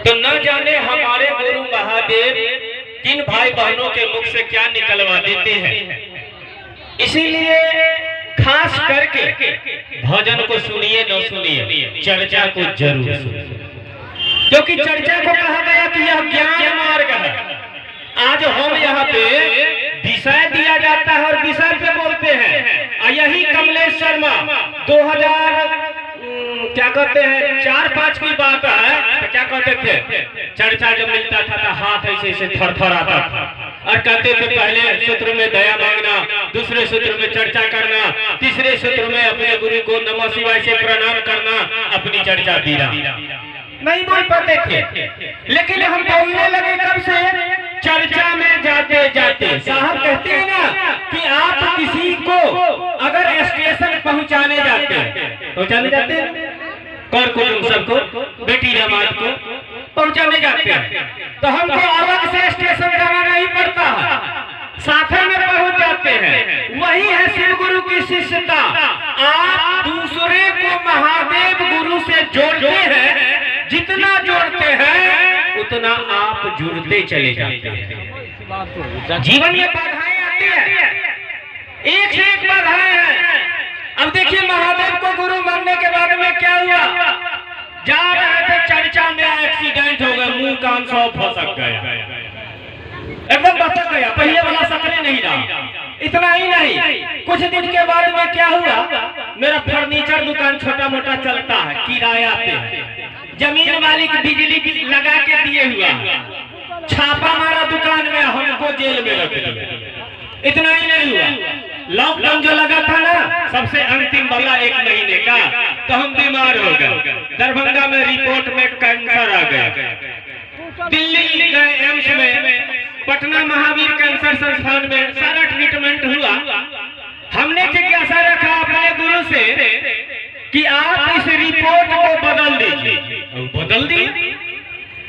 तो न जाने हमारे गुरु महादेव किन भाई बहनों के मुख से क्या निकलवा देते हैं। इसीलिए खास करके भजन को सुनिए न सुनिए, चर्चा को जरूर सुनिए, क्योंकि चर्चा को कहा गया कि यह ज्ञान मार्ग है। आज हम यहाँ पे विषय दिया जाता है और विषय पे बोलते हैं। यही कमलेश शर्मा 2000 क्या कहते हैं 4-5 की बात है, तो क्या कहते थे, चर्चा जब मिलता था तो हाथ ऐसे ऐसे थर आता था और कहते थे पहले सूत्र में दया मांगना, दूसरे सूत्र में चर्चा करना, तीसरे सूत्र में अपने गुरु को नमः शिवाय से प्रणाम करना, अपनी चर्चा दीरा नहीं बोल पाते थे। लेकिन हम बोलने लगे कब से, चर्चा में जाते जाते। साहब कहते हैं ना कि आप किसी को अगर स्टेशन पहुंचाने जाते हैं कर कुटुंब सबको, बेटी जमात को पहुंचाने जाते हैं, तो हमको अलग से स्टेशन जाना नहीं पड़ता है, साथ में पहुंच जाते हैं। वही है शिव गुरु की शिष्यता। आप दूसरे को महादेव गुरु से जोड़ते हैं, जितना जोड़ते हैं उतना आप जुड़ते चले जाते हैं। जीवन में बाधाएं आती है, एक से एक बाधाएं हैं। अब देखिए महादेव को गुरु मानने के बाद में क्या हुआ, जा रहे थे चर्चा में, एक्सीडेंट हो गया, मुंह कान सब फंसक गया, एकदम बसक गया, पहले वाला सकने नहीं रहा। इतना ही नहीं, कुछ दिन के बाद में क्या हुआ, मेरा फर्नीचर दुकान छोटा मोटा चलता है, किराया पे है, जमीन मालिक बिजली लगा के दिए हुआ, छापा मारा दुकान में, हमको जेल में रख दिया। इतना ही नहीं हुआ, लॉकडाउन जो लगा था ना सबसे अंतिम वाला 1 महीने का, तो हम बीमार हो गए। दरभंगा में रिपोर्ट में कैंसर आ गया, दिल्ली गए एम्स में, पटना महावीर कैंसर संस्थान में सारा ट्रीटमेंट हुआ। हमने जिज्ञासा रखा अपने गुरु से कि आप इस रिपोर्ट को बदल दीजिए, बदल दिए।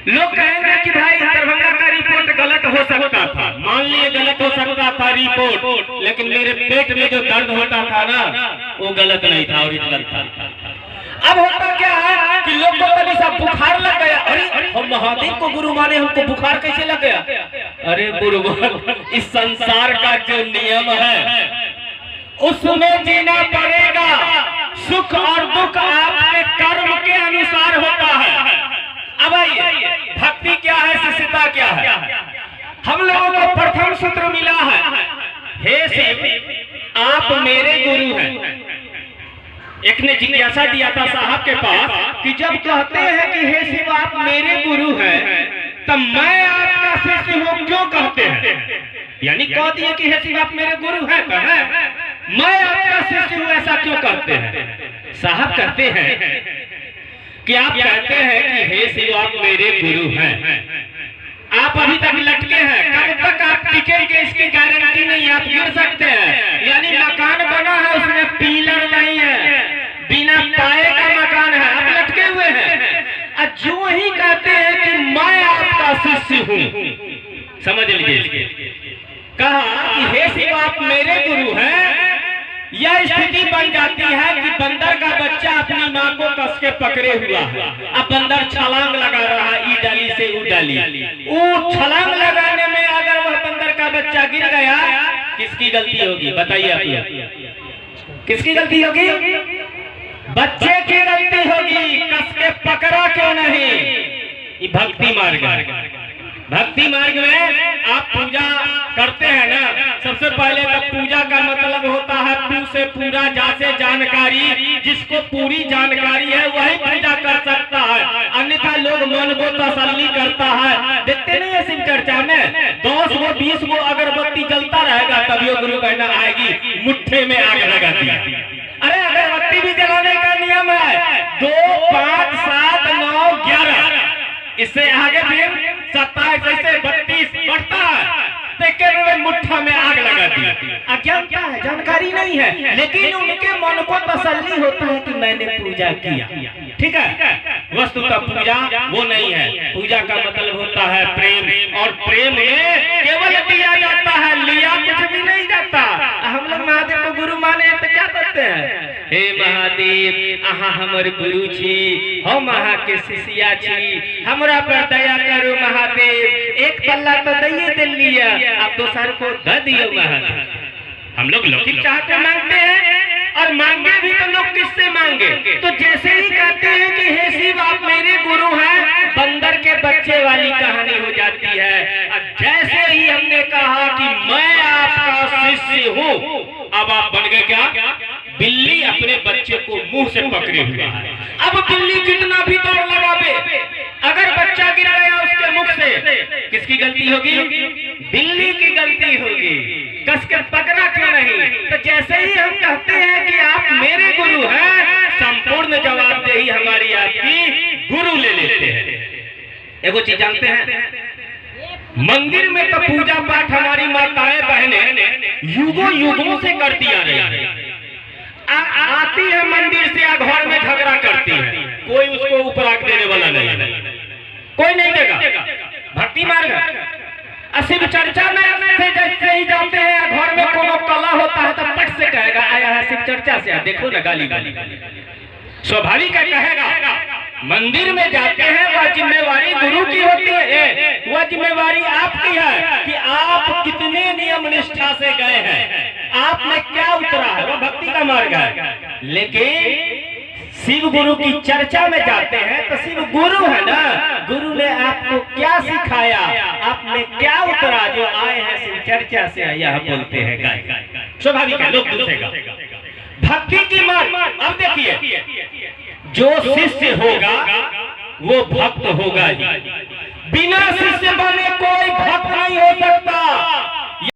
लोग कहेंगे कि भाई दरभंगा का रिपोर्ट गलत हो सकता था, मान लिए गलत हो सकता था रिपोर्ट, लेकिन मेरे पेट में जो दर्द होता था ना वो गलत नहीं था, ओरिजिनल था। अब होता क्या है कि लोग को सब बुखार लग गया, अरे हम महादेव को गुरु माने, हमको बुखार कैसे लग गया? अरे गुरु, इस संसार का जो नियम है उसमें जीना पड़ेगा। सुख और दुख आपके कर्म के अनुसार होता है। अब आइए, भक्ति क्या है, शिष्यता क्या है। हम लोगों को प्रथम सूत्र मिला है, हे शिव आप मेरे गुरु हैं। एक ने जिज्ञासा दिया था साहब के पास कि जब कहते हैं कि हे शिव आप मेरे गुरु हैं, तब मैं आपका शिष्य हूँ क्यों कहते हैं? यानी कह दिए कि हे शिव आप मेरे गुरु हैं, तो है मैं आपका शिष्य हूँ, ऐसा क्यों कहते हैं? साहब कहते हैं कि आप कहते हैं कि हे शिव आप मेरे गुरु हैं, आप अभी तक लटके हैं, कब तक आप टिकेंगे इसकी गारंटी नहीं, आप गिर सकते हैं। यानी मकान बना है उसमें पिलर नहीं है, बिना पाए का मकान है, आप लटके हुए हैं। जो ही कहते हैं कि मैं आपका शिष्य हूँ, समझ लीजिए, कहा कि हे शिव आप मेरे गुरु हैं, यह स्थिति बन जाती है कि बंदर का बच्चा अपनी माँ को कस के पकड़े हुआ है। अब बंदर छलांग लगा रहा है, ई डाली से ऊ डाली, वो छलांग लगाने में अगर वह बंदर का बच्चा गिर गया, किसकी गलती होगी बताइए आप? किसकी गलती होगी? बच्चे की गलती होगी, कस के पकड़ा क्यों नहीं? ये भक्ति मार्ग है। भक्ति मार्ग में आप पूजा करते हैं ना, सबसे पहले तो पूजा का मतलब होता है पू से पूरा, जा से जानकारी। जिसको पूरी जानकारी है वही पूजा कर सकता है, अन्यथा लोग मन को तसल्ली करता है। देखते नहीं है शिव चर्चा में 10 गो 20 गो अगरबत्ती जलता रहेगा, तभी गुरु कहना आएगी मुट्ठे में आग लगा दिया। अरे अगरबत्ती भी जलाने का नियम है 2, 5, 7, 9, 11, इससे आगे फिर 27 ऐसे 32 बढ़ता है, मुट्ठा में आग लगा दी। अज्ञानता है, जानकारी नहीं है, लेकिन उनके मन को तसल्ली होता है कि मैंने पूजा किया। ठीक है, वस्तुतः पूजा वो नहीं है। पूजा का मतलब होता है प्रेम, और प्रेम में केवल दिया जाता है, लिया कुछ भी नहीं जाता। हम लोग महादेव को गुरु माने तो क्या करते हैं, हे महादेव अहाँ हमर गुरु छी, हम अहाँ के शिष्या छी, हमरा पर दया करो महादेव। एक पल्ला तो दइए दिलिया, अब दोसर को द दियो महादेव। हम लोग लौकिक चाहते मांगते हैं, और मांगे भी तो लोग किससे मांगे? तो जैसे ही कहते हैं कि हे शिव आप मेरे गुरु हैं, बंदर के बच्चे वाली कहानी हो जाती है। और जैसे ही हमने कहा कि मैं आपका शिष्य हूँ, अब आप बन गए क्या? बिल्ली अपने बच्चे को मुंह से पकड़े हुआ है। अब बिल्ली कितना भी दौड़ लगावे, अगर बच्चा गिर गया उसके मुख से, किसकी गलती होगी? बिल्ली की गलती होगी। कस के पकड़ा क्यों नहीं? तो जैसे ही हम कहते हैं कि आप मेरे गुरु हैं, संपूर्ण जवाबदेही हमारी आपकी गुरु ले लेते हैं। एगो चीज जानते हैं, मंदिर में तो पूजा पाठ हमारी माताएं बहनें युगों युगों से करती आ रही है। आती है मंदिर से या घर में झगड़ा करती है, कोई उसको उपराग देने वाला नहीं है, कोई नहीं देगा। भक्ति मार्ग शिव चर्चा में जैसे ही जाते हैं, घर में कोनो कला होता है तो पट से कहेगा आया है शिव चर्चा से, देखो ना गाली गाली स्वाभाविक है कहेगा। मंदिर में जाते हैं, वह जिम्मेवारी गुरु की होती है, वह जिम्मेवारी आपकी है कि आप कितने नियम निष्ठा से गए हैं, आपने क्या उतरा है, वह भक्ति का मार्ग है। लेकिन शिव गुरु की चर्चा में जाते हैं तो शिव गुरु है ना, गुरु ने आपको क्या सिखाया, आपने क्या उतरा जो आए हैं शिव चर्चा से, यह बोलते हैं गाय। स्वाभाविक है लोग पूछेगा भक्ति की मार्ग। अब देखिए, जो शिष्य होगा वो भक्त होगा ही, बिना शिष्य बने कोई भक्त नहीं हो सकता।